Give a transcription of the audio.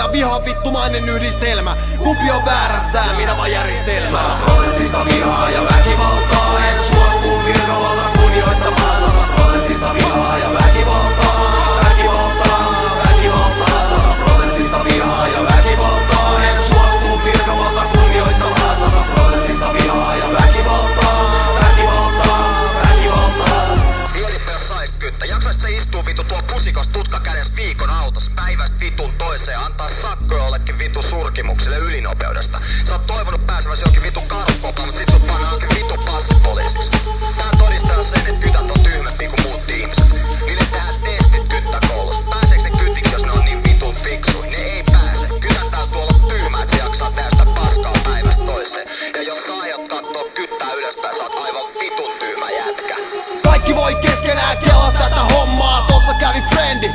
ja viha vittumainen yhdistelmä. Kumpi on väärässä, minä vaan järjestelmä. 100% vihaa ja väkivaltaa. En suostu virkavallan kunnioittamaan. 100% vihaa ja väkivaltaa. Väkivaltaa, väkivaltaa. 100% vihaa ja väkivaltaa. En suostu virkavallan kunnioittamaan. 100% vihaa ja väkivaltaa. Väkivaltaa, väkivaltaa. Mietipä jos saisit kyttä. Jaksaisit se istuu vitu tuo pusikas tutka kädessä viikon autossa päivästä vitun toiseen antaa sakkoja jollekin vitun surkimukselle ylinopeudesta. Sä oot toivonut pääseväsi jonkin vitun karukopaan, mut sit sut pannaan jonkin vitun passipoliisiksi. Tää todistaa sen, et kytät on tyhmempi kuin muut ihmiset. Niille tehdään testit kyttäkoulussa. Pääseekö ne kytiksi, jos ne on niin vitun fiksu? Ne ei pääse. Kytät täytyy olla tyhmä, et se jaksaa tehdä sitä paskaa päivästä toiseen. Ja jos sä aiot kattoo kyttää ylöspäin, sä oot aivan vitun tyhmä jätkä. Kaikki voi keskenään kelaa tätä hommaa. Tossa kävi frendi.